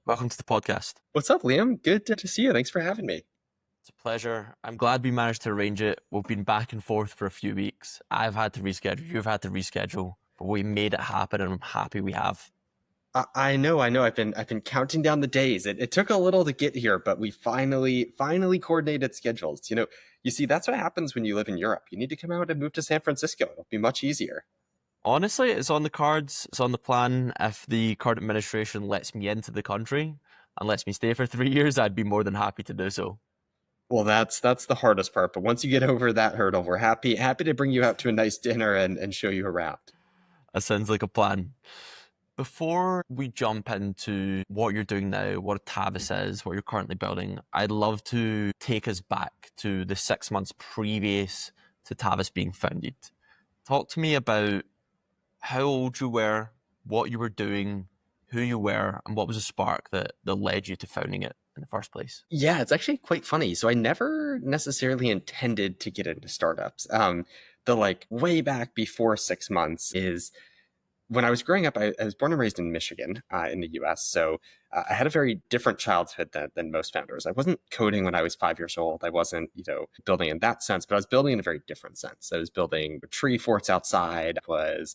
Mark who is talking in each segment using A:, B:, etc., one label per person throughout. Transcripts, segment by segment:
A: Welcome to the podcast.
B: What's up, Liam? Good to see you. Thanks for having me.
A: It's a pleasure. I'm glad we managed to arrange it. We've been back and forth for a few weeks. I've had to reschedule, you've had to reschedule, but we made it happen and I'm happy we have.
B: I know. I've been counting down the days. It took a little to get here, but we finally coordinated schedules. You see, that's what happens when you live in Europe. You need to come out and move to San Francisco. It'll be much easier.
A: Honestly, it's on the cards, it's on the plan. If the current administration lets me into the country and lets me stay for 3 years, I'd be more than happy to do so.
B: Well, that's the hardest part. But once you get over that hurdle, we're happy to bring you out to a nice dinner and show you around.
A: That sounds like a plan. Before we jump into what you're doing now, what Tavis is, what you're currently building, I'd love to take us back to the 6 months previous to Tavis being founded. Talk to me about how old you were, what you were doing, who you were, and what was the spark that led you to founding it in the first place.
B: Yeah, it's actually quite funny. So I never necessarily intended to get into startups. The like way back before 6 months is when I was growing up. I was born and raised in Michigan, in the US. So I had a very different childhood than most founders. I wasn't coding when I was 5 years old. I wasn't, building in that sense, but I was building in a very different sense. I was building tree forts outside, was,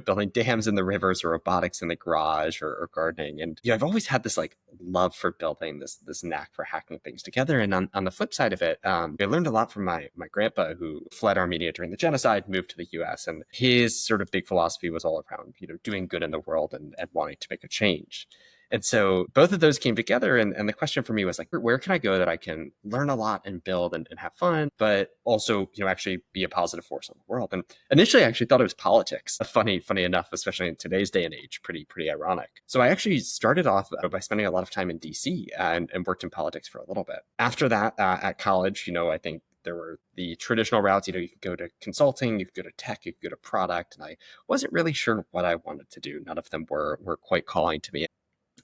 B: building dams in the rivers or robotics in the garage or gardening. And, I've always had this like love for building, this knack for hacking things together. And on the flip side of it, I learned a lot from my grandpa who fled Armenia during the genocide, moved to the US. And his sort of big philosophy was all around, doing good in the world and wanting to make a change. And so both of those came together. And the question for me was like, where can I go that I can learn a lot and build and have fun, but also, actually be a positive force on the world? And initially, I actually thought it was politics. Funny enough, especially in today's day and age, pretty ironic. So I actually started off by spending a lot of time in DC and worked in politics for a little bit. After that, at college, I think there were the traditional routes. You could go to consulting, you could go to tech, you could go to product. And I wasn't really sure what I wanted to do. None of them were quite calling to me.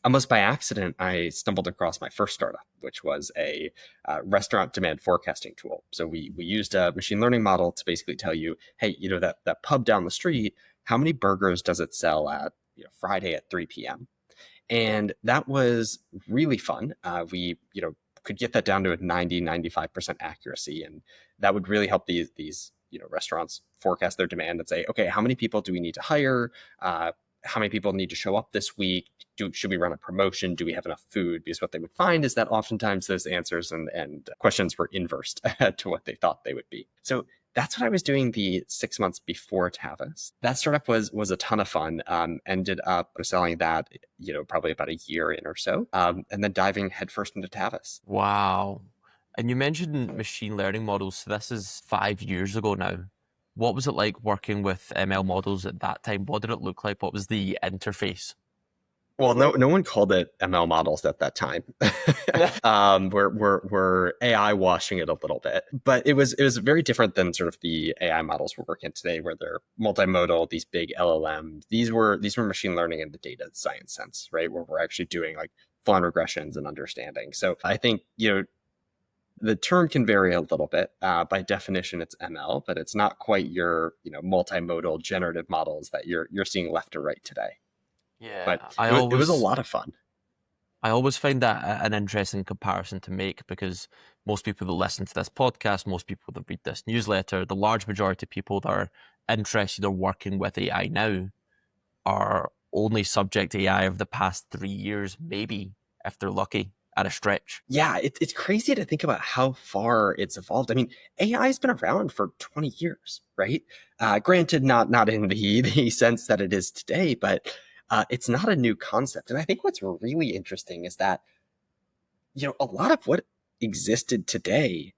B: Almost by accident, I stumbled across my first startup, which was a restaurant demand forecasting tool. So we used a machine learning model to basically tell you, hey, that pub down the street, how many burgers does it sell at Friday at 3 p.m.? And that was really fun. We could get that down to a 90-95% accuracy, and that would really help these restaurants forecast their demand and say, okay, how many people do we need to hire? How many people need to show up this week? Should we run a promotion? Do we have enough food? Because what they would find is that oftentimes those answers and questions were inversed to what they thought they would be. So that's what I was doing the 6 months before Tavus. That startup was a ton of fun. Ended up selling that, probably about a year in or so, and then diving headfirst into Tavus.
A: Wow. And you mentioned machine learning models. So this is 5 years ago now. What was it like working with ML models at that time? What did it look like? What was the interface?
B: Well, no one called it ML models at that time. We're AI washing it a little bit, but it was very different than sort of the AI models we're working today, where they're multimodal, these big LLMs. These were machine learning in the data science sense, right? Where we're actually doing like full-on regressions and understanding. So I think the term can vary a little bit. By definition, it's ML, but it's not quite your multimodal generative models that you're seeing left or right today.
A: Yeah,
B: But it was a lot of fun.
A: I always find that an interesting comparison to make because most people that listen to this podcast, most people that read this newsletter, the large majority of people that are interested or working with AI now are only subject to AI of the past 3 years, maybe if they're lucky at a stretch.
B: Yeah, it's crazy to think about how far it's evolved. I mean, AI has been around for 20 years, right? Granted, not in the sense that it is today, but it's not a new concept. And I think what's really interesting is that a lot of what existed today,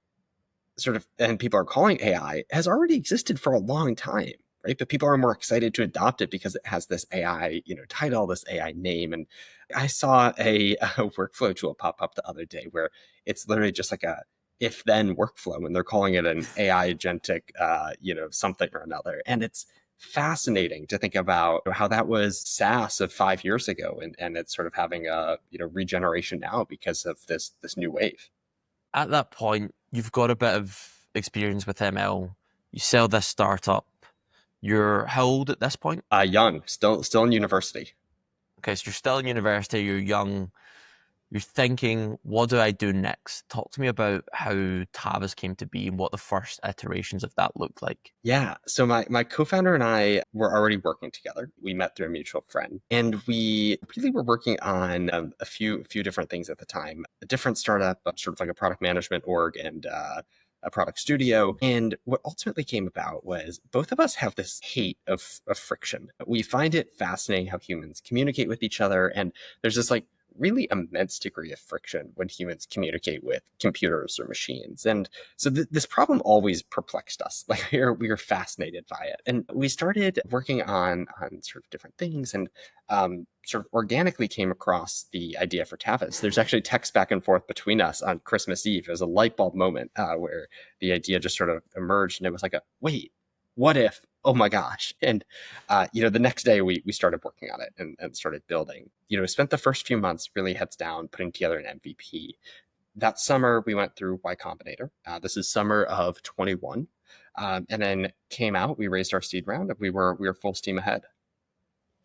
B: sort of, and people are calling AI, has already existed for a long time, right? But people are more excited to adopt it because it has this AI, title, this AI name. And I saw a workflow tool pop up the other day where it's literally just like a if then workflow, and they're calling it an AI agentic, something or another. And it's fascinating to think about how that was SaaS of 5 years ago, and it's sort of having a regeneration now because of this new wave.
A: At that point, you've got a bit of experience with ML. You sell this startup. You're how old at this point?
B: Young, still in university.
A: Okay, so you're still in university, you're young, you're thinking, what do I do next? Talk to me about how Tavus came to be and what the first iterations of that looked like.
B: Yeah. So my co-founder and I were already working together. We met through a mutual friend, and we really were working on a few different things at the time. A different startup, sort of like a product management org, and a product studio. And what ultimately came about was both of us have this hate of friction. We find it fascinating how humans communicate with each other, and there's this like really immense degree of friction when humans communicate with computers or machines. And so this problem always perplexed us. Like we were fascinated by it, and we started working on sort of different things, and sort of organically came across the idea for Tavus. There's actually text back and forth between us on Christmas Eve. It was a light bulb moment where the idea just sort of emerged, and it was like a wait, what if? Oh my gosh! And the next day we started working on it and started building. Spent the first few months really heads down putting together an MVP. That summer we went through Y Combinator. This is summer of 21, and then came out. We raised our seed round, and we were full steam ahead.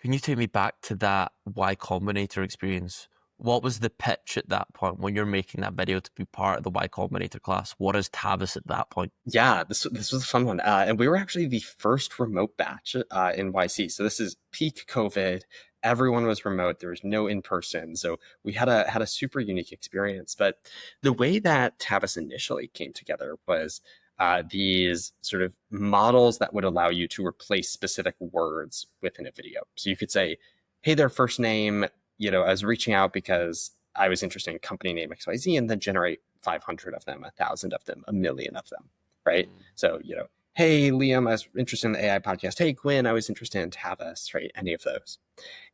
A: Can you take me back to that Y Combinator experience? What was the pitch at that point when you're making that video to be part of the Y Combinator class? What is Tavus at that point?
B: Yeah, this was a fun one, and we were actually the first remote batch in YC. So this is peak COVID. Everyone was remote. There was no in person, so we had a super unique experience. But the way that Tavus initially came together was these sort of models that would allow you to replace specific words within a video. So you could say, "Hey, their first name." I was reaching out because I was interested in company name XYZ, and then generate 500 of them, 1,000 of them, 1,000,000 of them, right? So, hey, Liam, I was interested in the AI podcast. Hey, Quinn, I was interested in Tavus, right? Any of those.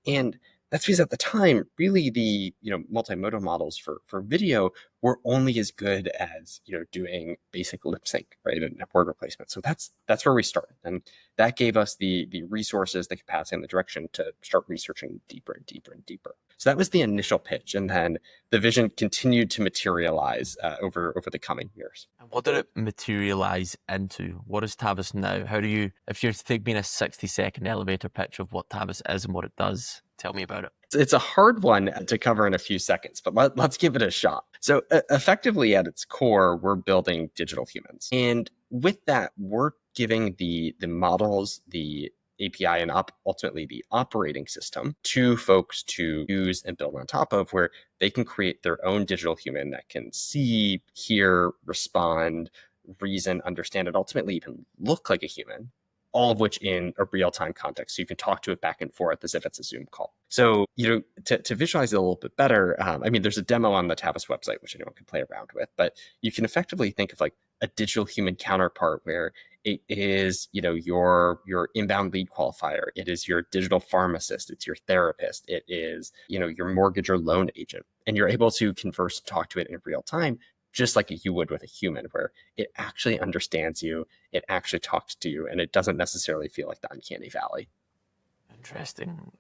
B: And that's because at the time, really the multimodal models for video were only as good as doing basic lip sync, right, and word replacement. So that's where we started, and that gave us the resources, the capacity, and the direction to start researching deeper and deeper and deeper. So that was the initial pitch, and then the vision continued to materialize over the coming years.
A: And what did it materialize into? What is Tavus now? How do you, if you're taking a 60-second elevator pitch of what Tavus is and what it does, tell me about it.
B: It's a hard one to cover in a few seconds, but let's give it a shot. So effectively at its core, we're building digital humans. And with that, we're giving the models, the API, and ultimately the operating system to folks to use and build on top of, where they can create their own digital human that can see, hear, respond, reason, understand, and ultimately even look like a human, all of which in a real-time context. So you can talk to it back and forth as if it's a Zoom call. So, to visualize it a little bit better, there's a demo on the Tavus website, which anyone can play around with, but you can effectively think of like a digital human counterpart where it is, your inbound lead qualifier. It is your digital pharmacist. It's your therapist. It is, your mortgage or loan agent. And you're able to converse, talk to it in real time, just like you would with a human, where it actually understands you, it actually talks to you, and it doesn't necessarily feel like the uncanny valley.
A: Interesting.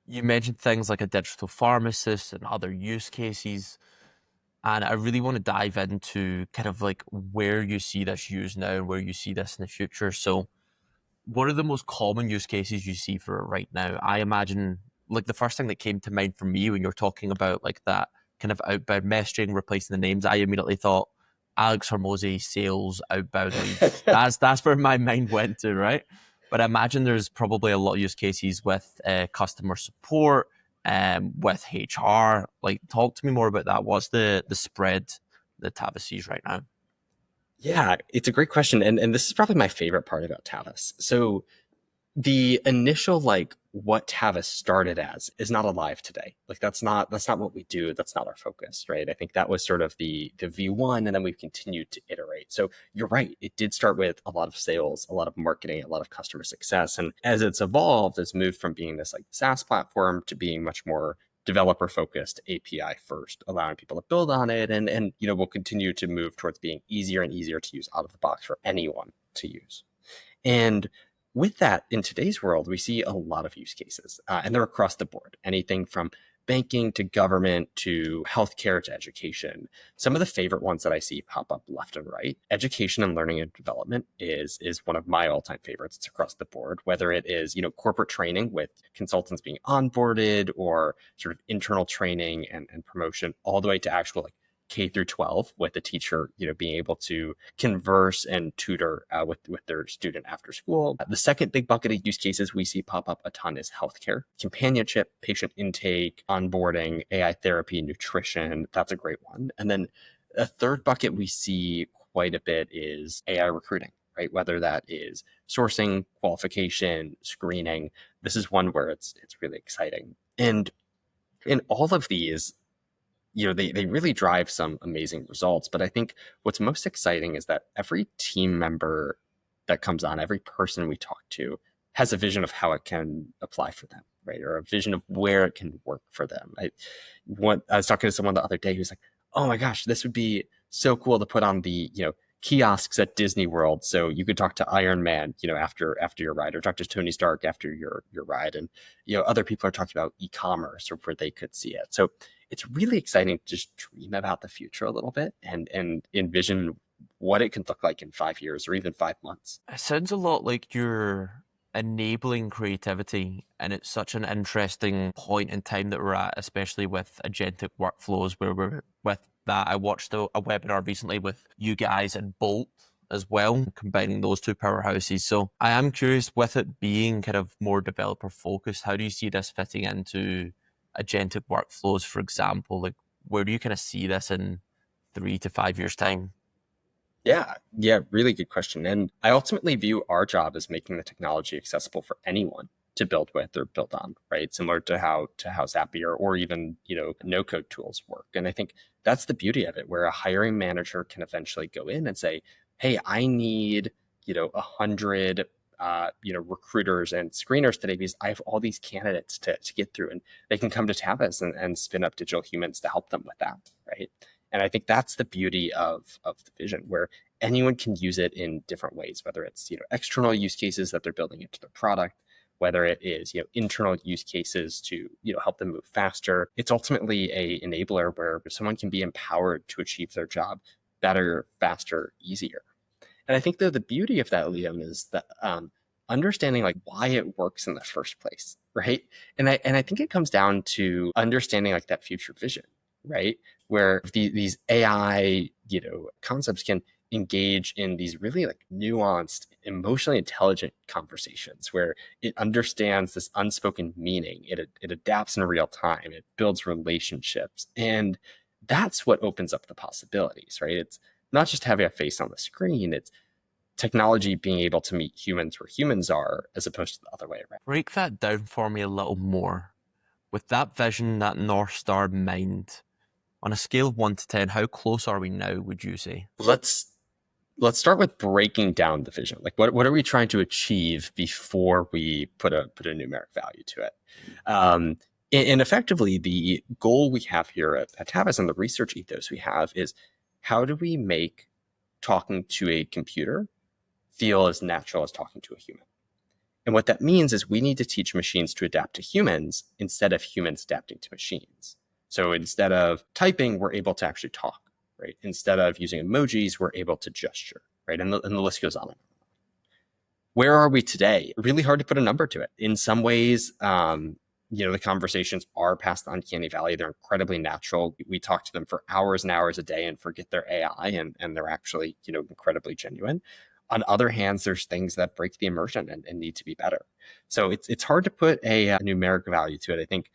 A: You mentioned things like a digital pharmacist and other use cases. And I really want to dive into kind of like where you see this used now and where you see this in the future. So, what are the most common use cases you see for it right now? I imagine, like, the first thing that came to mind for me when you're talking about like that kind of outbound messaging, replacing the names, I immediately thought Alex Hormozy, sales, outbound leads. That's where my mind went to, right? But I imagine there's probably a lot of use cases with customer support, with HR. Like, talk to me more about that. What's the spread that Tavus sees right now?
B: Yeah, it's a great question. And this is probably my favorite part about Tavus. So the initial like what Tavus started as is not alive today. Like that's not what we do. That's not our focus, right? I think that was sort of the V1, and then we've continued to iterate. So you're right. It did start with a lot of sales, a lot of marketing, a lot of customer success. And as it's evolved, it's moved from being this like SaaS platform to being much more developer focused, API first, allowing people to build on it. And we'll continue to move towards being easier and easier to use out of the box for anyone to use. And with that, in today's world, we see a lot of use cases, and they're across the board. Anything from banking to government to healthcare to education. Some of the favorite ones that I see pop up left and right. Education and learning and development is one of my all-time favorites. It's across the board, whether it is, corporate training with consultants being onboarded or sort of internal training and promotion, all the way to actual like K through 12 with the teacher, being able to converse and tutor with their student after school. The second big bucket of use cases we see pop up a ton is healthcare, companionship, patient intake, onboarding, AI therapy, nutrition. That's a great one. And then a third bucket we see quite a bit is AI recruiting, right? Whether that is sourcing, qualification, screening. This is one where it's really exciting. And in all of these, they really drive some amazing results. But I think what's most exciting is that every team member that comes on, every person we talk to has a vision of how it can apply for them, right? Or a vision of where it can work for them. I was talking to someone the other day who's like, oh my gosh, this would be so cool to put on the, kiosks at Disney World, so you could talk to Iron Man, after your ride, or talk to Tony Stark after your ride. And other people are talking about e-commerce or where they could see it. So it's really exciting to just dream about the future a little bit and envision what it can look like in 5 years or even 5 months.
A: It sounds a lot like you're enabling creativity, and it's such an interesting point in time that we're at, especially with agentic workflows where we're with that. I watched a webinar recently with you guys and Bolt as well, combining those two powerhouses. So I am curious, with it being kind of more developer focused, how do you see this fitting into agentic workflows, for example? Like, where do you kind of see this in 3 to 5 years time?
B: Yeah, really good question. And I ultimately view our job as making the technology accessible for anyone to build with or build on, right? Similar to how Zapier or even, no code tools work. And I think that's the beauty of it, where a hiring manager can eventually go in and say, hey, I need, 100 recruiters and screeners today because I have all these candidates to get through, and they can come to Tavus and spin up digital humans to help them with that, right? And I think that's the beauty of the vision, where anyone can use it in different ways, whether it's external use cases that they're building into their product, whether it is internal use cases to help them move faster. It's ultimately a enabler where someone can be empowered to achieve their job better, faster, easier. And I think the beauty of that, Liam, is that understanding like why it works in the first place, right? And I think it comes down to understanding like that future vision, right? Where these AI, concepts can engage in these really like nuanced, emotionally intelligent conversations where it understands this unspoken meaning. It adapts in real time. It builds relationships. And that's what opens up the possibilities, right? It's not just having a face on the screen. It's technology being able to meet humans where humans are, as opposed to the other way around.
A: Break that down for me a little more. With that vision, that North Star mind, on a scale of 1 to 10, how close are we now, would you say?
B: Let's start with breaking down the vision. Like, what are we trying to achieve before we put a numeric value to it? And effectively, the goal we have here at Tavus and the research ethos we have is, how do we make talking to a computer feel as natural as talking to a human? And what that means is we need to teach machines to adapt to humans instead of humans adapting to machines. So instead of typing, we're able to actually talk, right? Instead of using emojis, we're able to gesture, right? And the list goes on. Where are we today? Really hard to put a number to it. In some ways, the conversations are past the uncanny valley. They're incredibly natural. We talk to them for hours and hours a day and forget they're AI, and they're actually, incredibly genuine. On other hands, there's things that break the immersion and need to be better. So it's hard to put a numeric value to it. I think,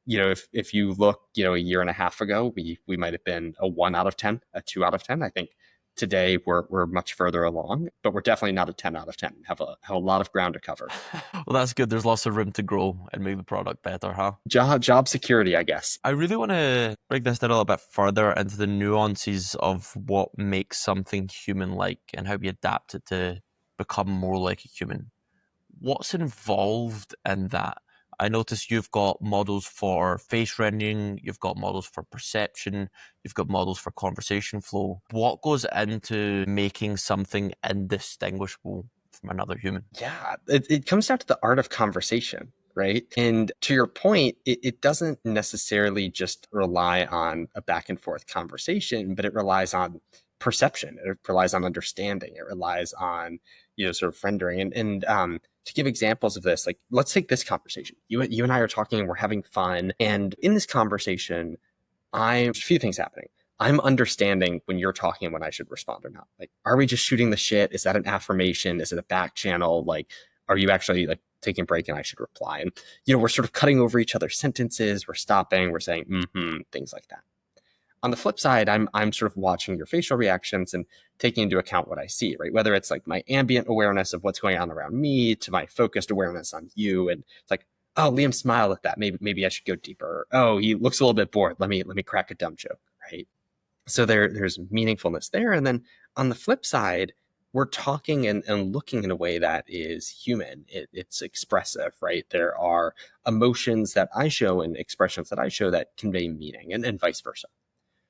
B: if you look, a year and a half ago, we might have been a 1 out of 10, a 2 out of 10. I think today we're much further along, but we're definitely not a 10 out of 10. Have a lot of ground to cover.
A: Well, that's good. There's lots of room to grow and make the product better, huh?
B: Job security, I guess.
A: I really want to break this down a little bit further into the nuances of what makes something human-like and how we adapt it to become more like a human. What's involved in that? I notice you've got models for face rendering, you've got models for perception, you've got models for conversation flow. What goes into making something indistinguishable from another human?
B: Yeah, it comes down to the art of conversation, right? And to your point, it doesn't necessarily just rely on a back and forth conversation, but it relies on perception. It relies on understanding. It relies on, sort of rendering. And to give examples of this, like, let's take this conversation. You and I are talking and we're having fun. And in this conversation, there's a few things happening. I'm understanding when you're talking and when I should respond or not. Like, are we just shooting the shit? Is that an affirmation? Is it a back channel? Like, are you actually like taking a break and I should reply? And, we're sort of cutting over each other's sentences. We're stopping. We're saying, things like that. On the flip side, I'm sort of watching your facial reactions and taking into account what I see, right? Whether it's like my ambient awareness of what's going on around me to my focused awareness on you. And it's like, oh, Liam smiled at that. Maybe I should go deeper. Oh, he looks a little bit bored. Let me crack a dumb joke, right? So there's meaningfulness there. And then on the flip side, we're talking and looking in a way that is human. It's expressive, right? There are emotions that I show and expressions that I show that convey meaning and vice versa.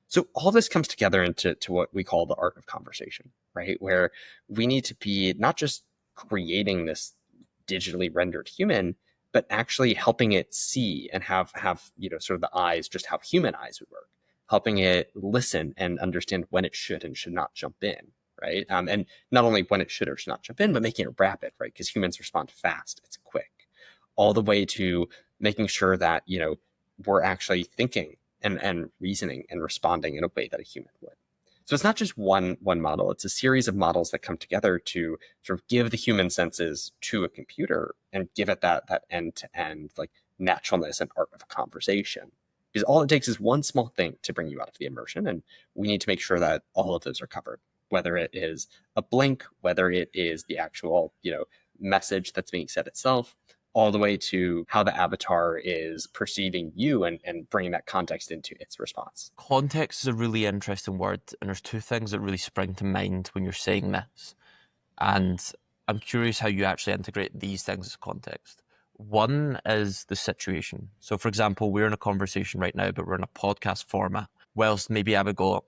B: So all this comes together into what we call the art of conversation, right? Where we need to be not just creating this digitally rendered human, but actually helping it see and have sort of the eyes, just how human eyes would work, helping it listen and understand when it should and should not jump in, right? And not only when it should or should not jump in, but making it rapid, right? Because humans respond fast, it's quick, all the way to making sure that we're actually thinking and reasoning and responding in a way that a human would. So it's not just one model, it's a series of models that come together to sort of give the human senses to a computer and give it that end-to-end like naturalness and art of a conversation. Because all it takes is one small thing to bring you out of the immersion, and we need to make sure that all of those are covered, whether it is a blink, whether it is the actual message that's being said itself, all the way to how the avatar is perceiving you and bringing that context into its response.
A: Context is a really interesting word, and there's two things that really spring to mind when you're saying this. And I'm curious how you actually integrate these things as context. One is the situation. So, for example, we're in a conversation right now, but we're in a podcast format. Whilst maybe I would go,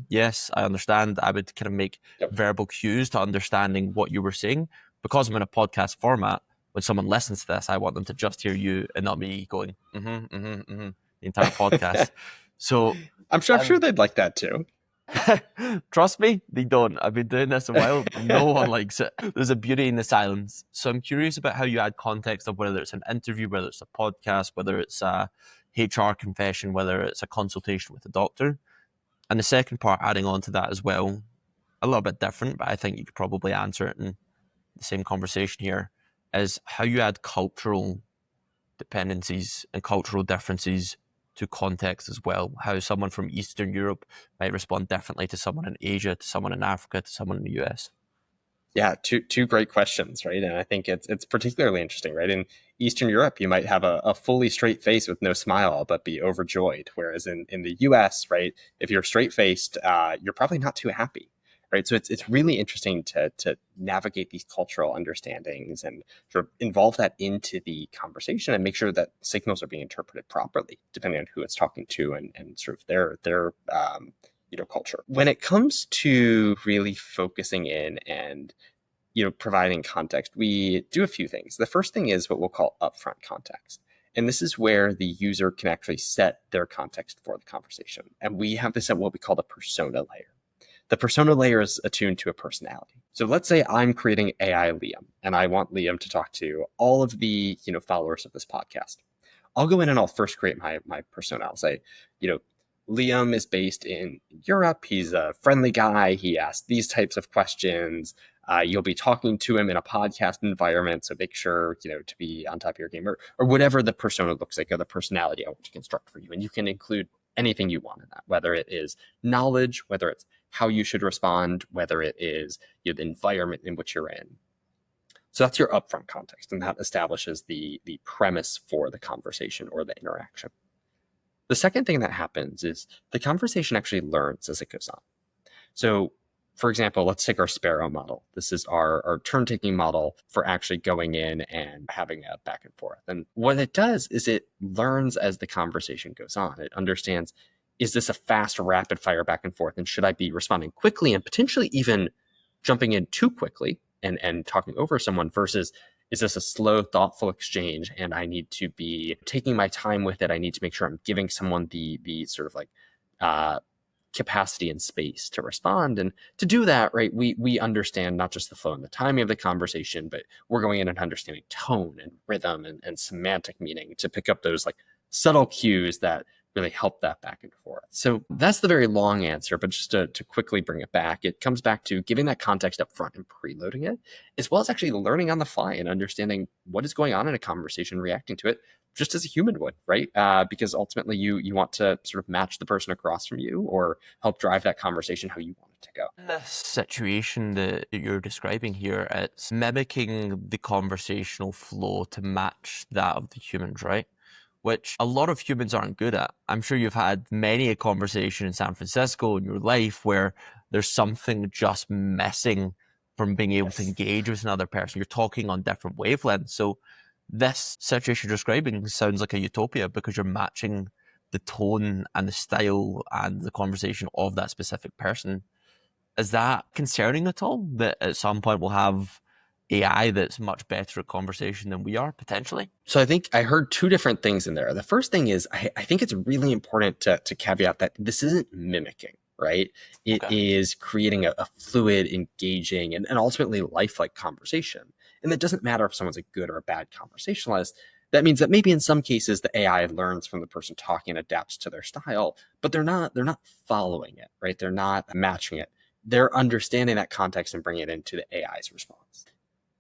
A: yes, I understand. I would kind of make verbal cues to understanding what you were saying. Because I'm in a podcast format, when someone listens to this, I want them to just hear you and not me going, the entire podcast. So
B: I'm sure they'd like that too.
A: Trust me, they don't. I've been doing this a while. No one likes it. There's a beauty in the silence. So I'm curious about how you add context of whether it's an interview, whether it's a podcast, whether it's a HR confession, whether it's a consultation with a doctor. And the second part, adding on to that as well, a little bit different, but I think you could probably answer it in the same conversation here, is how you add cultural dependencies and cultural differences to context as well. How someone from Eastern Europe might respond differently to someone in Asia, to someone in Africa, to someone in the US.
B: Yeah, two great questions, right? And I think it's particularly interesting, right? In Eastern Europe, you might have a fully straight face with no smile, but be overjoyed. Whereas in the US, right, if you're straight faced, you're probably not too happy, right? So it's really interesting to navigate these cultural understandings and sort of involve that into the conversation and make sure that signals are being interpreted properly, depending on who it's talking to and sort of their culture. When it comes to really focusing in and providing context, we do a few things. The first thing is what we'll call upfront context. And this is where the user can actually set their context for the conversation. And we have this at what we call the persona layer. The persona layer is attuned to a personality. So let's say I'm creating AI Liam, and I want Liam to talk to all of the followers of this podcast. I'll go in and I'll first create my persona. I'll say, Liam is based in Europe. He's a friendly guy. He asks these types of questions. You'll be talking to him in a podcast environment, so make sure to be on top of your game, or whatever the persona looks like, or the personality I want to construct for you. And you can include anything you want in that, whether it is knowledge, whether it's how you should respond, whether it is the environment in which you're in. So that's your upfront context, and that establishes the premise for the conversation or the interaction. The second thing that happens is the conversation actually learns as it goes on. So, for example, let's take our Sparrow model. This is our turn-taking model for actually going in and having a back and forth. And what it does is it learns as the conversation goes on. It understands, is this a fast, rapid fire back and forth? And should I be responding quickly and potentially even jumping in too quickly? and talking over someone versus, is this a slow, thoughtful exchange and I need to be taking my time with it? I need to make sure I'm giving someone the sort of like capacity and space to respond. And to do that, right, we understand not just the flow and the timing of the conversation, but we're going in and understanding tone and rhythm and semantic meaning to pick up those like subtle cues that really help that back and forth. So that's the very long answer, but just to quickly bring it back, it comes back to giving that context up front and preloading it, as well as actually learning on the fly and understanding what is going on in a conversation, reacting to it just as a human would, right? Because ultimately you want to sort of match the person across from you or help drive that conversation how you want it to go.
A: In this situation that you're describing here, it's mimicking the conversational flow to match that of the humans, right? Which a lot of humans aren't good at. I'm sure you've had many a conversation in San Francisco in your life where there's something just missing from being able to
B: Yes.
A: engage with another person. You're talking on different wavelengths. So this situation you're describing sounds like a utopia because you're matching the tone and the style and the conversation of that specific person. Is that concerning at all? That at some point we'll have AI that's much better at conversation than we are, potentially?
B: So I think I heard two different things in there. The first thing is I think it's really important to caveat that this isn't mimicking, right? It
A: Okay.
B: is creating a fluid, engaging, and ultimately lifelike conversation. And it doesn't matter if someone's a good or a bad conversationalist. That means that maybe in some cases the AI learns from the person talking and adapts to their style, but they're not following it, right? They're not matching it. They're understanding that context and bringing it into the AI's response.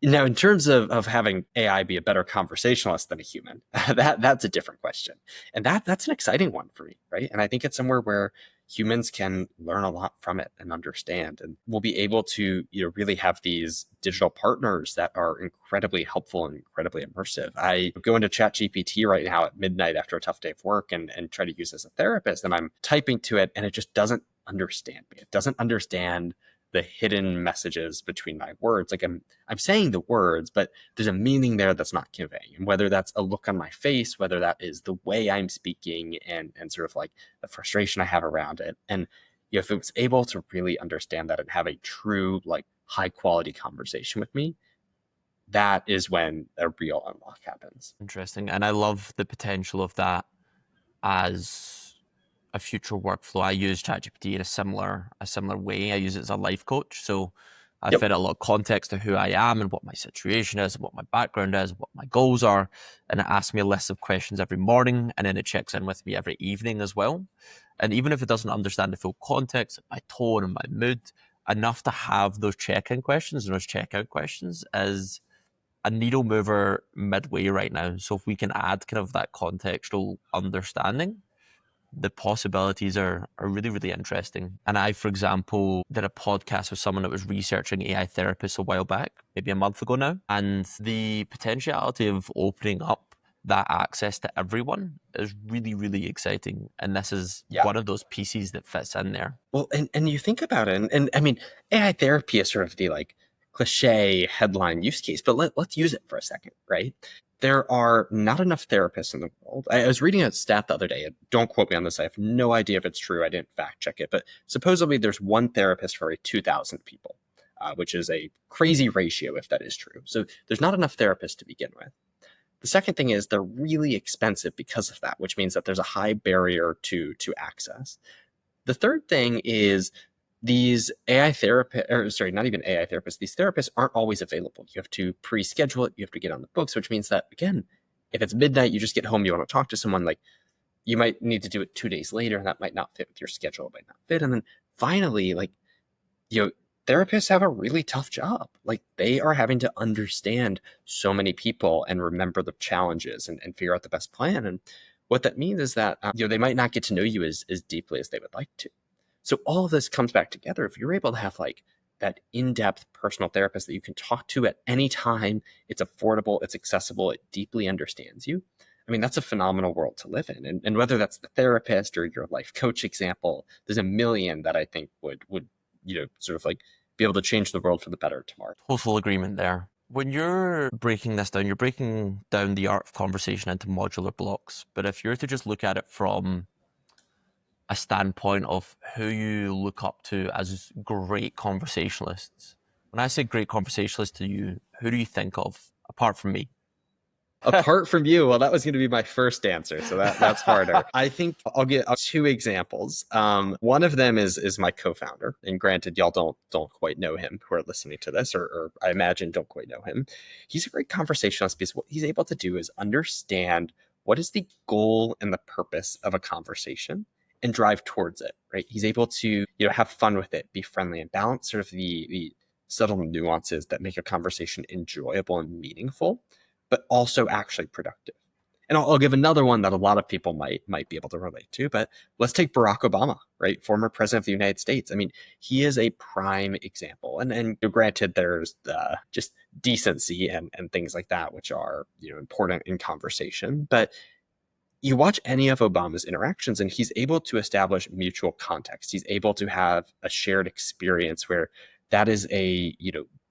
B: Now, in terms of having AI be a better conversationalist than a human, that's a different question, and that's an exciting one for me, right? And I think it's somewhere where humans can learn a lot from it and understand, and we'll be able to really have these digital partners that are incredibly helpful and incredibly immersive. I go into ChatGPT right now at midnight after a tough day of work and try to use it as a therapist, and I'm typing to it, and it just doesn't understand me. It doesn't understand the hidden messages between my words. Like I'm saying the words, but there's a meaning there that's not conveying. And whether that's a look on my face, whether that is the way I'm speaking and sort of like the frustration I have around it. And if it was able to really understand that and have a true, like high quality conversation with me, that is when a real unlock happens.
A: Interesting. And I love the potential of that as a future workflow. I use ChatGPT in a similar way. I use it as a life coach. So I
B: Yep.
A: fit a lot of context to who I am and what my situation is, and what my background is, what my goals are. And it asks me a list of questions every morning, and then it checks in with me every evening as well. And even if it doesn't understand the full context, my tone and my mood, enough to have those check-in questions and those check-out questions is a needle mover midway right now. So if we can add kind of that contextual understanding, the possibilities are really, really interesting. And I, for example, did a podcast with someone that was researching AI therapists a while back, maybe a month ago now. And the potentiality of opening up that access to everyone is really, really exciting. And this is
B: Yeah.
A: one of those pieces that fits in there.
B: Well, and you think about it, and I mean, AI therapy is sort of the like cliche headline use case, but let's use it for a second, right? There are not enough therapists in the world. I was reading a stat the other day, and don't quote me on this. I have no idea if it's true. I didn't fact check it, but supposedly there's one therapist for every 2,000 people, which is a crazy ratio if that is true. So there's not enough therapists to begin with. The second thing is they're really expensive because of that, which means that there's a high barrier to access. The third thing is these AI therapists, or sorry, not even AI therapists, these therapists aren't always available. You have to pre-schedule it, you have to get on the books, which means that, again, if it's midnight, you just get home, you want to talk to someone, like you might need to do it 2 days later, and that might not fit with your schedule, it might not fit. And then finally, like, therapists have a really tough job. Like they are having to understand so many people and remember the challenges and figure out the best plan. And what that means is that they might not get to know you as deeply as they would like to. So all of this comes back together. If you're able to have like that in-depth personal therapist that you can talk to at any time, it's affordable, it's accessible, it deeply understands you. I mean, that's a phenomenal world to live in. And whether that's the therapist or your life coach example, there's a million that I think would sort of like be able to change the world for the better tomorrow.
A: Total agreement there. When you're breaking this down, you're breaking down the art of conversation into modular blocks. But if you're to just look at it from a standpoint of who you look up to as great conversationalists, When I say great conversationalist to you, who do you think of apart from me?
B: Apart from you, well, that was going to be my first answer, so that's harder. I think I'll get two examples. One of them is my co-founder, and granted, y'all don't quite know him who are listening to this, or I imagine don't quite know him. He's a great conversationalist because what he's able to do is understand what is the goal and the purpose of a conversation and drive towards it. Right? He's able to have fun with it, be friendly, and balance sort of the subtle nuances that make a conversation enjoyable and meaningful, but also actually productive. And I'll give another one that a lot of people might be able to relate to, but let's take Barack Obama, right? Former president of the United States. I mean, he is a prime example. And granted, there's just decency and things like that, which are important in conversation. But you watch any of Obama's interactions and he's able to establish mutual context. He's able to have a shared experience where that is a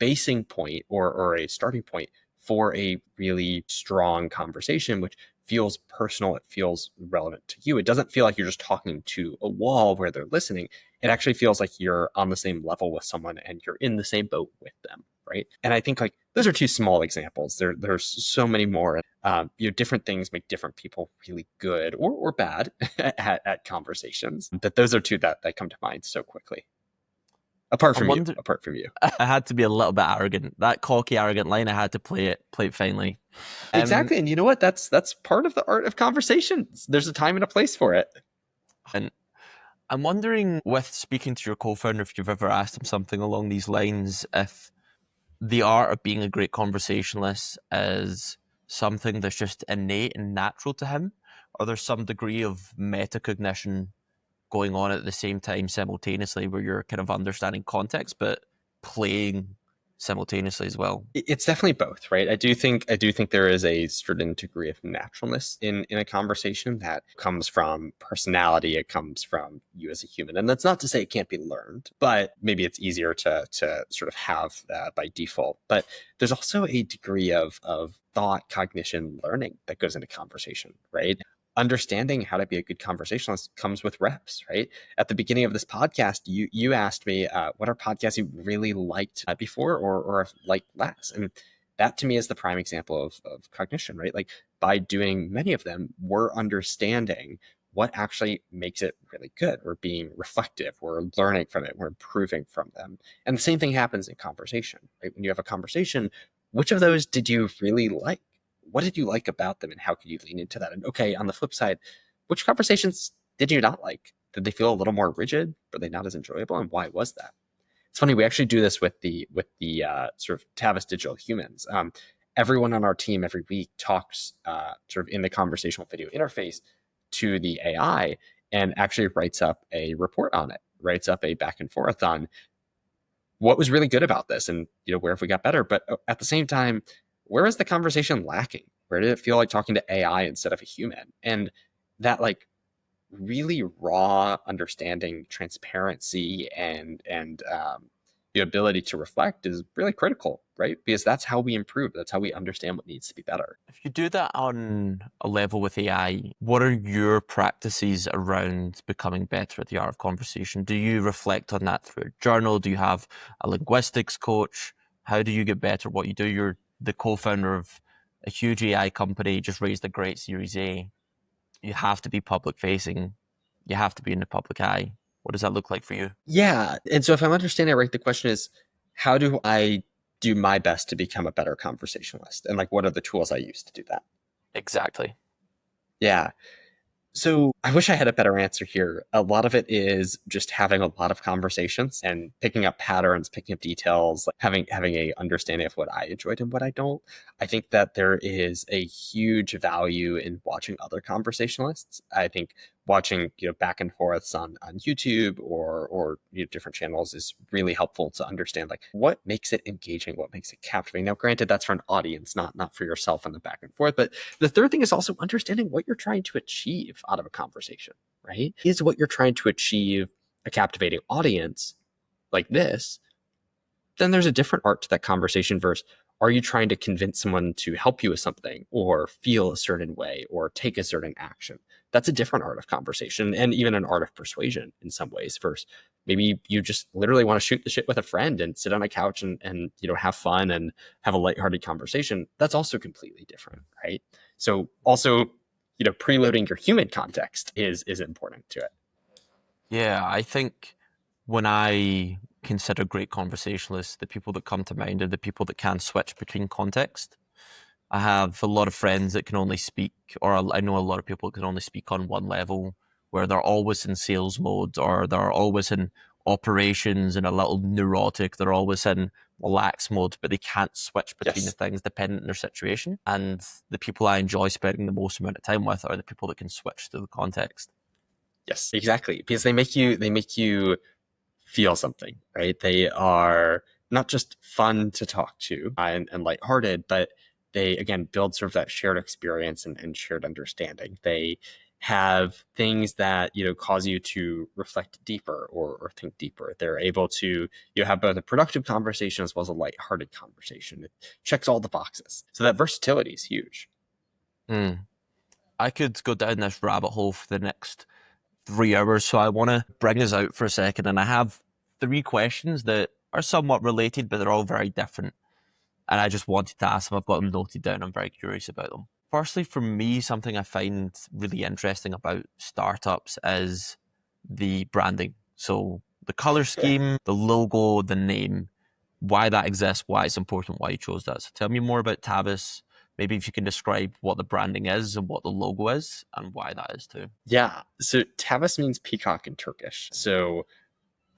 B: basing point or a starting point for a really strong conversation, which feels personal. It feels relevant to you. It doesn't feel like you're just talking to a wall where they're listening. It actually feels like you're on the same level with someone and you're in the same boat with them, right? And I think like those are two small examples. There's so many more. Different things make different people really good or bad at conversations. But those are two that come to mind so quickly. Apart from you.
A: I had to be a little bit arrogant. That cocky, arrogant line, I had to play it finely.
B: Exactly. And you know what? That's part of the art of conversations. There's a time and a place for it.
A: And I'm wondering, with speaking to your co-founder, if you've ever asked him something along these lines, if the art of being a great conversationalist is something that's just innate and natural to him, or there's some degree of metacognition going on at the same time simultaneously where you're kind of understanding context but playing simultaneously as well.
B: It's definitely both, right? I do think there is a certain degree of naturalness in a conversation that comes from personality. It comes from you as a human, and that's not to say it can't be learned, but maybe it's easier to sort of have that by default. But there's also a degree of thought, cognition, learning that goes into conversation, right? Understanding how to be a good conversationalist comes with reps, right? At the beginning of this podcast, you asked me what are podcasts you really liked before or have liked less, and that to me is the prime example of cognition, right? Like by doing many of them, we're understanding what actually makes it really good. We're being reflective. We're learning from it. We're improving from them. And the same thing happens in conversation, right? When you have a conversation, which of those did you really like? What did you like about them and how could you lean into that? And okay, on the flip side, which conversations did you not like? Did they feel a little more rigid? Were they not as enjoyable? And why was that? It's funny, we actually do this with the sort of Tavus digital humans. Everyone on our team every week talks sort of in the conversational video interface to the AI and actually writes up a report on it, writes up a back and forth on what was really good about this and where have we got better. But at the same time, where is the conversation lacking? Where did it feel like talking to AI instead of a human? And that like really raw understanding, transparency, and the ability to reflect is really critical, right? Because that's how we improve. That's how we understand what needs to be better.
A: If you do that on a level with AI, what are your practices around becoming better at the art of conversation? Do you reflect on that through a journal? Do you have a linguistics coach? How do you get better at what you do? You're the co-founder of a huge AI company, just raised a great Series A. You have to be public facing. You have to be in the public eye. What does that look like for you?
B: Yeah. And so if I'm understanding it right, the question is, how do I do my best to become a better conversationalist? And like, what are the tools I use to do that?
A: Exactly.
B: Yeah. So I wish I had a better answer here. A lot of it is just having a lot of conversations and picking up patterns, picking up details, like having a understanding of what I enjoyed and what I don't. I think that there is a huge value in watching other conversationalists. I think watching back and forths on YouTube or different channels is really helpful to understand like what makes it engaging, what makes it captivating. Now, granted, that's for an audience, not for yourself on the back and forth. But the third thing is also understanding what you're trying to achieve out of a conversation, right? Is what you're trying to achieve a captivating audience like this? Then there's a different art to that conversation versus Are you trying to convince someone to help you with something or feel a certain way or take a certain action? That's a different art of conversation and even an art of persuasion in some ways. First, maybe you just literally want to shoot the shit with a friend and sit on a couch and have fun and have a lighthearted conversation. That's also completely different, right? So also, preloading your human context is important to it.
A: Yeah, I think when I consider great conversationalists, the people that come to mind are the people that can switch between context. I have a lot of friends that can only speak, or I know a lot of people that can only speak on one level, where they're always in sales mode, or they're always in operations and a little neurotic. They're always in relax mode, but they can't switch between the
B: Yes.
A: things depending on their situation. And the people I enjoy spending the most amount of time with are the people that can switch to the context.
B: Yes, exactly. Because they make you feel something, right? They are not just fun to talk to and lighthearted, but they again build sort of that shared experience and shared understanding. They have things that cause you to reflect deeper or think deeper. They're able to have both a productive conversation as well as a lighthearted conversation. It checks all the boxes. So that versatility is huge.
A: Mm. I could go down this rabbit hole for the next 3 hours, so I want to bring us out for a second. And I have three questions that are somewhat related, but they're all very different. And I just wanted to ask them. I've got them noted down. I'm very curious about them. Firstly, for me, something I find really interesting about startups is the branding. So the color scheme, the logo, the name, why that exists, why it's important, why you chose that. So tell me more about Tavus. Maybe if you can describe what the branding is and what the logo is and why that is too.
B: Yeah. So Tavus means peacock in Turkish. So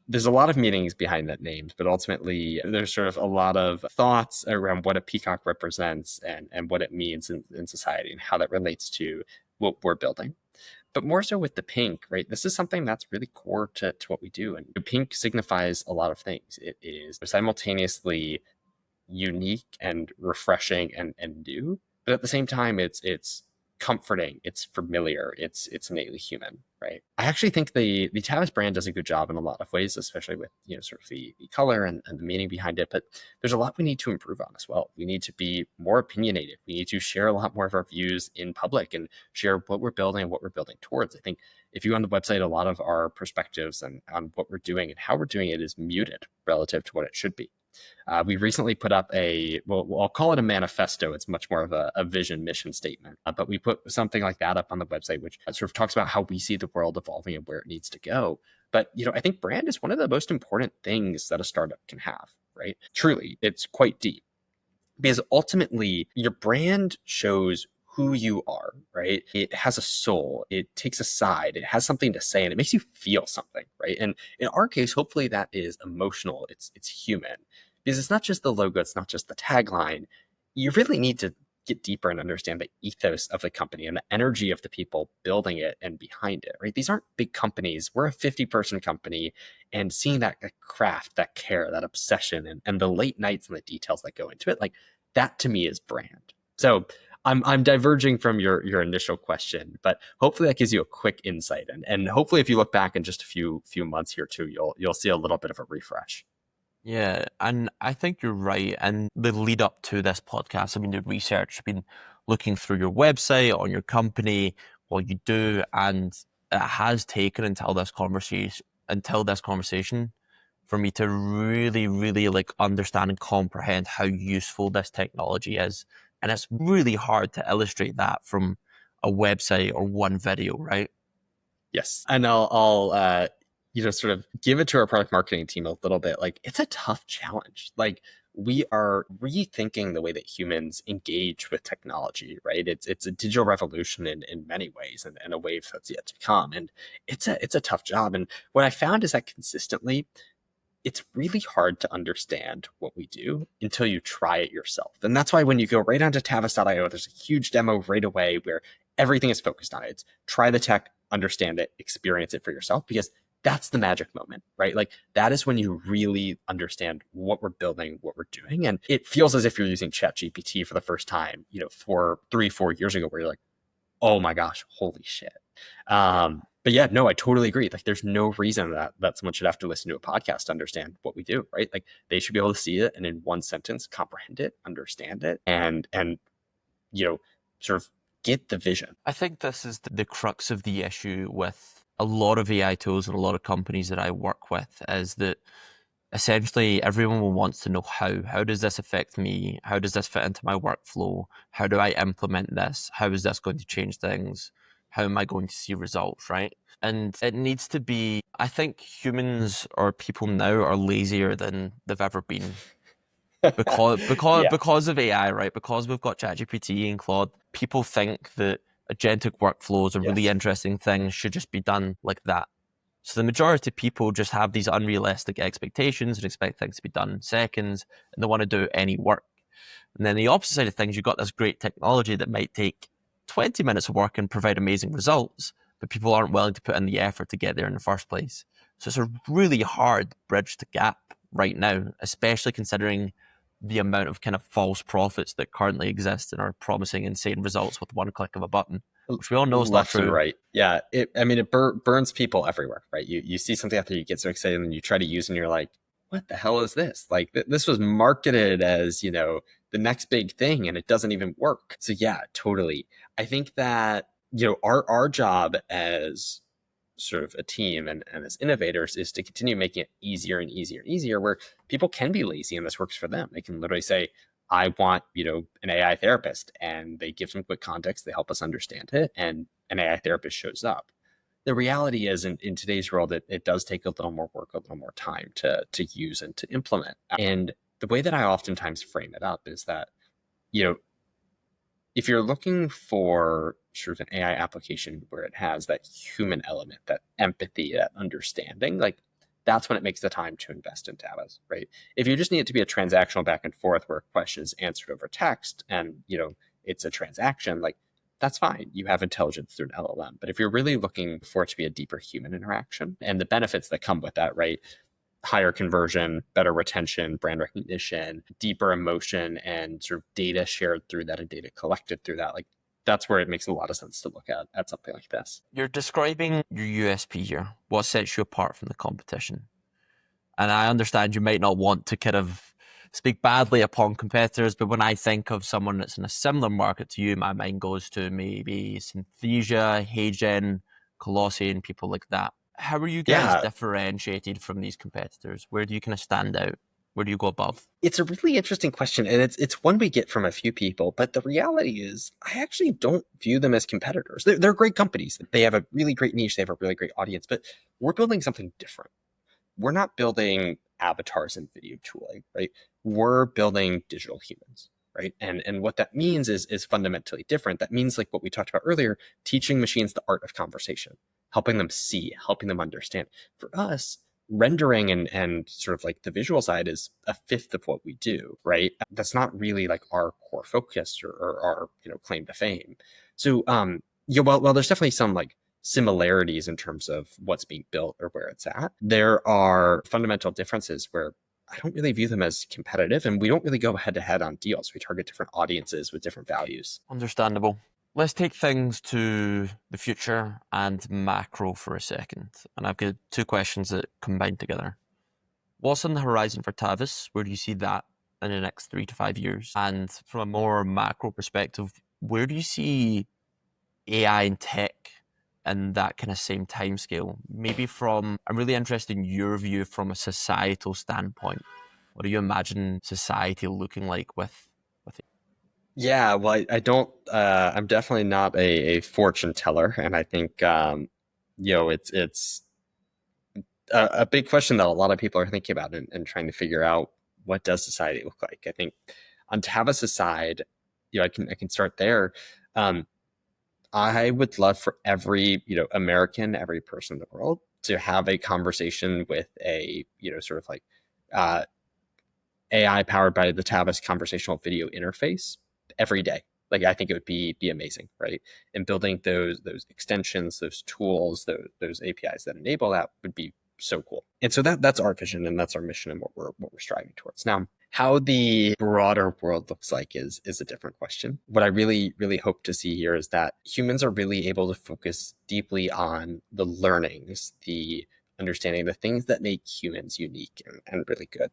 B: there's a lot of meanings behind that name, but ultimately there's sort of a lot of thoughts around what a peacock represents and what it means in society and how that relates to what we're building. But more so with the pink, right? This is something that's really core to what we do. And pink signifies a lot of things. It is simultaneously unique and refreshing and new, but at the same time it's comforting, it's familiar, it's innately human, right? I actually think the Tavis brand does a good job in a lot of ways, especially with sort of the color and the meaning behind it, but there's a lot we need to improve on as well. We need to be more opinionated. We need to share a lot more of our views in public and share what we're building and what we're building towards. I think if you go on the website, a lot of our perspectives and on what we're doing and how we're doing it is muted relative to what it should be. We recently put up I'll call it a manifesto. It's much more of a vision mission statement. But we put something like that up on the website, which sort of talks about how we see the world evolving and where it needs to go. But, I think brand is one of the most important things that a startup can have, right? Truly, it's quite deep because ultimately your brand shows who you are, right? It has a soul, it takes a side, it has something to say, and it makes you feel something, right? And in our case, hopefully that is emotional, it's human. Because it's not just the logo, it's not just the tagline. You really need to get deeper and understand the ethos of the company and the energy of the people building it and behind it, right? These aren't big companies. We're a 50-person company, and seeing that craft, that care, that obsession, and the late nights and the details that go into it, like that to me is brand. So I'm diverging from your initial question, but hopefully that gives you a quick insight, and hopefully if you look back in just a few months here too, you'll see a little bit of a refresh.
A: Yeah, and I think you're right. And the lead up to this podcast, I've been doing research, I've been looking through your website, on your company, what you do, and it has taken until this conversation for me to really, really like understand and comprehend how useful this technology is. And it's really hard to illustrate that from a website or one video, right?
B: Yes. And I'll sort of give it to our product marketing team a little bit. Like it's a tough challenge. Like we are rethinking the way that humans engage with technology, right? It's a digital revolution in many ways and a wave that's yet to come. And it's a tough job. And what I found is that consistently it's really hard to understand what we do until you try it yourself. And that's why when you go right onto Tavis.io, there's a huge demo right away where everything is focused on it. It's try the tech, understand it, experience it for yourself, because that's the magic moment, right? Like that is when you really understand what we're building, what we're doing. And it feels as if you're using ChatGPT for the first time, for 3-4 years ago, where you're like, oh my gosh, holy shit. But yeah, no, I totally agree. Like, there's no reason that someone should have to listen to a podcast to understand what we do, right? Like, they should be able to see it and in one sentence comprehend it, understand it, and you know, sort of get the vision.
A: I think this is the crux of the issue with a lot of AI tools and a lot of companies that I work with, is that essentially everyone wants to know how. How does this affect me? How does this fit into my workflow? How do I implement this? How is this going to change things? How am I going to see results, right? And it needs to be, I think humans or people now are lazier than they've ever been
B: Yeah.
A: because of AI, right? Because we've got ChatGPT and Claude, people think that agentic workflows and really
B: Yes.
A: interesting things should just be done like that. So the majority of people just have these unrealistic expectations and expect things to be done in seconds, and they want to do any work. And then the opposite side of things, you've got this great technology that might take 20 minutes of work and provide amazing results, but people aren't willing to put in the effort to get there in the first place. So it's a really hard bridge to gap right now, especially considering the amount of kind of false prophets that currently exist and are promising insane results with one click of a button, which we all know is not
B: Left and
A: true.
B: right. Yeah. I mean, it burns people everywhere, right? You see something out there, you get so excited, and you try to use it, and you're like, what the hell is this? Like, this was marketed as, the next big thing, and it doesn't even work. So yeah, totally. I think that, our job as sort of a team and as innovators is to continue making it easier and easier and easier, where people can be lazy and this works for them. They can literally say, I want, an AI therapist, and they give some quick context, they help us understand it, and an AI therapist shows up. The reality is, in today's world, it does take a little more work, a little more time to use and to implement. And the way that I oftentimes frame it up is that, you know, if you're looking for sort of an AI application where it has that human element, that empathy, that understanding, like, that's when it makes the time to invest in Tavus, right? If you just need it to be a transactional back and forth where a question is answered over text and, it's a transaction, like, that's fine. You have intelligence through an LLM. But if you're really looking for it to be a deeper human interaction and the benefits that come with that, right? Higher conversion, better retention, brand recognition, deeper emotion, and sort of data shared through that and data collected through that. Like, that's where it makes a lot of sense to look at something like this.
A: You're describing your USP here, what sets you apart from the competition. And I understand you might not want to kind of speak badly upon competitors, but when I think of someone that's in a similar market to you, my mind goes to maybe Synthesia, Hagen, Colossian, people like that. How are you guys
B: Yeah,
A: differentiated from these competitors? Where do you kind of stand out? Where do you go above?
B: it's a really interesting question, and it's one we get from a few people. But the reality is, I actually don't view them as competitors. They're great companies. They have a really great niche. They have a really great audience. But we're building something different. We're not building avatars and video tooling, right? We're building digital humans, right? And what that means is fundamentally different. That means, like what we talked about earlier, teaching machines the art of conversation, helping them see, helping them understand. For us, rendering and sort of like the visual side is a fifth of what we do, right? That's not really like our core focus or our claim to fame. So well, there's definitely some like similarities in terms of what's being built or where it's at. There are fundamental differences where I don't really view them as competitive, and we don't really go head to head on deals. We target different audiences with different values.
A: Understandable. Let's take things to the future and macro for a second. And I've got two questions that combine together. What's on the horizon for Tavis? Where do you see that in the next 3 to 5 years? And from a more macro perspective, where do you see AI and tech in that kind of same time scale? Maybe I'm really interested in your view from a societal standpoint. What do you imagine society looking like with it?
B: Yeah, well, I don't. I'm definitely not a fortune teller, and I think it's a big question that a lot of people are thinking about and trying to figure out, what does society look like. I think on Tavis's side, I can start there. Um, I would love for every, American, every person in the world to have a conversation with a, sort of like uh, AI powered by the Tavis conversational video interface every day. Like, I think it would be amazing, right? And building those extensions, those tools, those APIs that enable that would be so cool. And so that's our vision and that's our mission and what we're striving towards. Now, How the broader world looks like is a different question. What I really, really hope to see here is that humans are really able to focus deeply on the learnings, the understanding, the things that make humans unique and really good.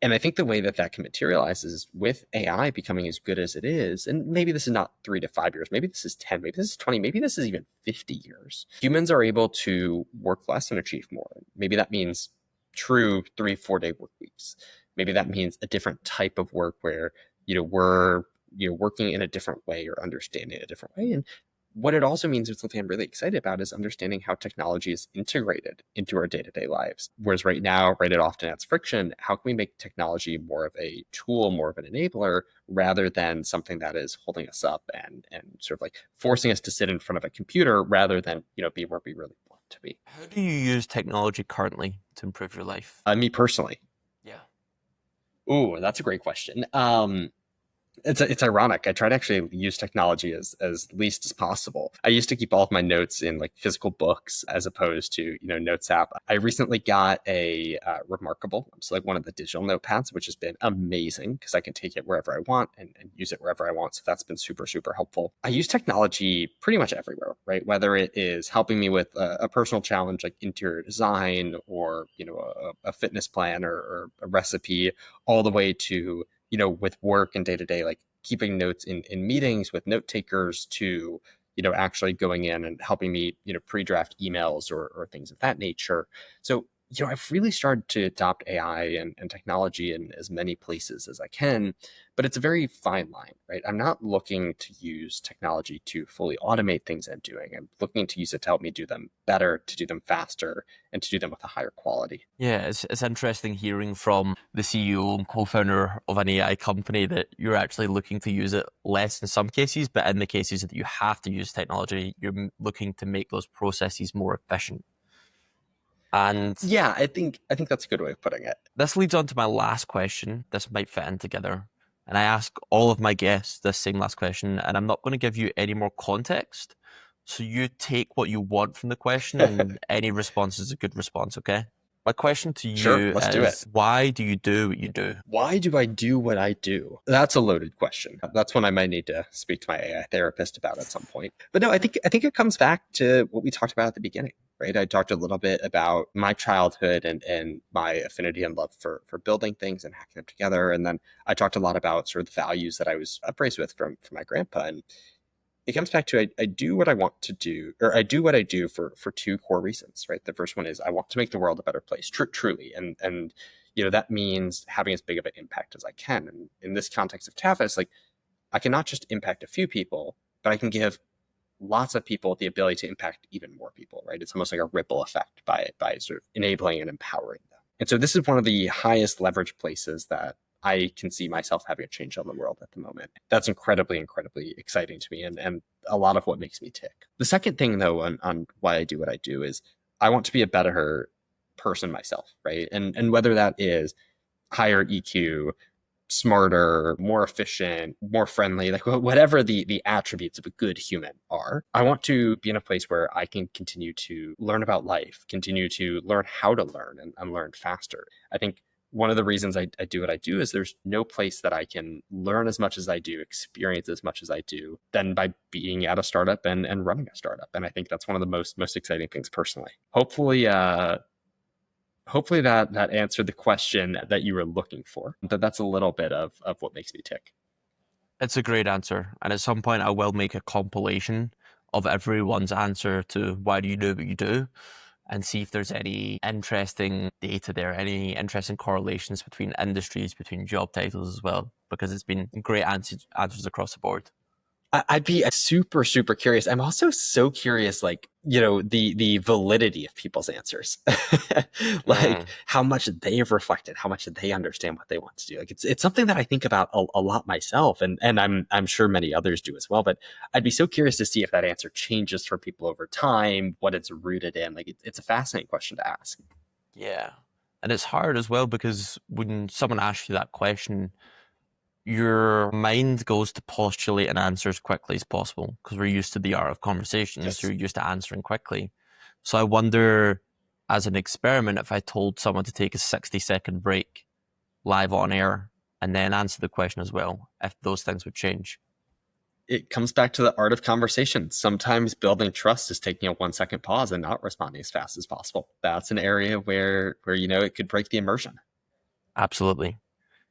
B: And I think the way that that can materialize is with AI becoming as good as it is, and maybe this is not 3 to 5 years, maybe this is 10, maybe this is 20, maybe this is even 50 years. Humans are able to work less and achieve more. Maybe that means true 3, 4 day work weeks. Maybe that means a different type of work where, we're, working in a different way or understanding a different way. And what it also means, is something I'm really excited about, is understanding how technology is integrated into our day-to-day lives. Whereas right now, right, it often adds friction. How can we make technology more of a tool, more of an enabler, rather than something that is holding us up and sort of like forcing us to sit in front of a computer rather than, be where we really want to be.
A: How do you use technology currently to improve your life?
B: Me personally.
A: Yeah.
B: Ooh, that's a great question. It's ironic. I try to actually use technology as least as possible. I used to keep all of my notes in like physical books as opposed to notes app. I recently got a Remarkable, so like one of the digital notepads, which has been amazing because I can take it wherever I want and use it wherever I want. So that's been super, super helpful. I use technology pretty much everywhere, right? Whether it is helping me with a personal challenge like interior design, or a fitness plan, or a recipe, all the way to with work and day to day, like keeping notes in meetings with note takers, to, actually going in and helping me, pre-draft emails or things of that nature. So, I've really started to adopt AI and technology in as many places as I can, but it's a very fine line, right? I'm not looking to use technology to fully automate things I'm doing. I'm looking to use it to help me do them better, to do them faster, and to do them with a higher quality.
A: Yeah, it's interesting hearing from the CEO and co-founder of an AI company that you're actually looking to use it less in some cases, but in the cases that you have to use technology, you're looking to make those processes more efficient. And
B: Yeah, I think that's a good way of putting it.
A: this leads on to my last question. This might fit in together. And I ask all of my guests this same last question, and I'm not going to give you any more context. So you take what you want from the question, and any response is a good response, okay? My question to
B: Sure,
A: you
B: let's do it.
A: is, why do you do what you do?
B: Why do I do what I do? That's a loaded question. That's one I might need to speak to my AI therapist about at some point. But no, I think it comes back to what we talked about at the beginning, right? I talked a little bit about my childhood and my affinity and love for building things and hacking them together. And then I talked a lot about sort of the values that I was upraised with from my grandpa. And it comes back to I do what I want to do, or I do what I do for two core reasons, right? The first one is I want to make the world a better place, truly, and that means having as big of an impact as I can. And in this context of Tavus, like I can not just impact a few people, but I can give lots of people the ability to impact even more people, right? It's almost like a ripple effect by sort of enabling and empowering them. And so this is one of the highest leverage places that I can see myself having a change on the world at the moment. That's incredibly, incredibly exciting to me, and a lot of what makes me tick. The second thing, though, on why I do what I do is I want to be a better person myself, right? And whether that is higher EQ, smarter, more efficient, more friendly, like whatever the attributes of a good human are. I want to be in a place where I can continue to learn about life, continue to learn how to learn and learn faster. I think one of the reasons I do what I do is there's no place that I can learn as much as I do, experience as much as I do, than by being at a startup and running a startup. And I think that's one of the most exciting things personally. Hopefully that answered the question that you were looking for. That's a little bit of what makes me tick.
A: It's a great answer. And at some point, I will make a compilation of everyone's answer to why do you do what you do, and see if there's any interesting data there, any interesting correlations between industries, between job titles as well, because it's been great answers across the board.
B: I'd be super, super curious. I'm also so curious, like, the validity of people's answers, like how much they've reflected, how much they understand what they want to do. Like it's something that I think about a lot myself, and I'm sure many others do as well. But I'd be so curious to see if that answer changes for people over time, what it's rooted in. Like it's a fascinating question to ask.
A: Yeah. And it's hard as well because when someone asks you that question, your mind goes to postulate an answer as quickly as possible because we're used to the art of conversations.
B: Yes.
A: You're used to answering quickly. So I wonder, as an experiment, if I told someone to take a 60-second break, live on air, and then answer the question as well if those things would change.
B: It comes back to the art of conversation. Sometimes building trust is taking a 1-second pause and not responding as fast as possible. That's an area where it could break the immersion.
A: Absolutely.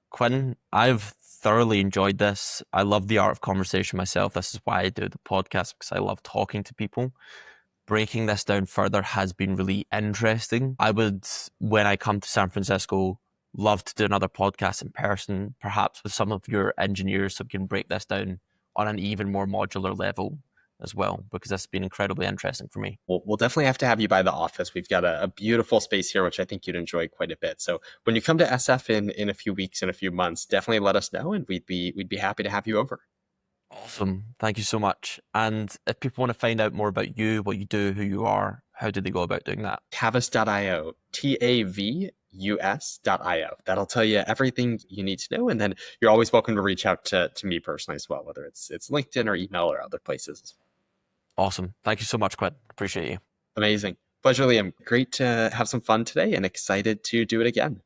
A: Quinn, I've thoroughly enjoyed this. I love the art of conversation myself. This is why I do the podcast, because I love talking to people. Breaking this down further has been really interesting. I would, when I come to San Francisco, love to do another podcast in person, perhaps with some of your engineers, so we can break this down on an even more modular level as well, because this has been incredibly interesting for me.
B: We'll definitely have to have you by the office. We've got a beautiful space here, which I think you'd enjoy quite a bit. So when you come to SF in a few weeks, in a few months, definitely let us know, and we'd be happy to have you over.
A: Awesome. Thank you so much. And if people want to find out more about you, what you do, who you are, how do they go about doing that?
B: Tavus.io, TAVUS.io. That'll tell you everything you need to know. And then you're always welcome to reach out to me personally as well, whether it's LinkedIn or email or other places.
A: Awesome. Thank you so much, Quinn. Appreciate you.
B: Amazing. Pleasure, Liam. Great to have some fun today and excited to do it again.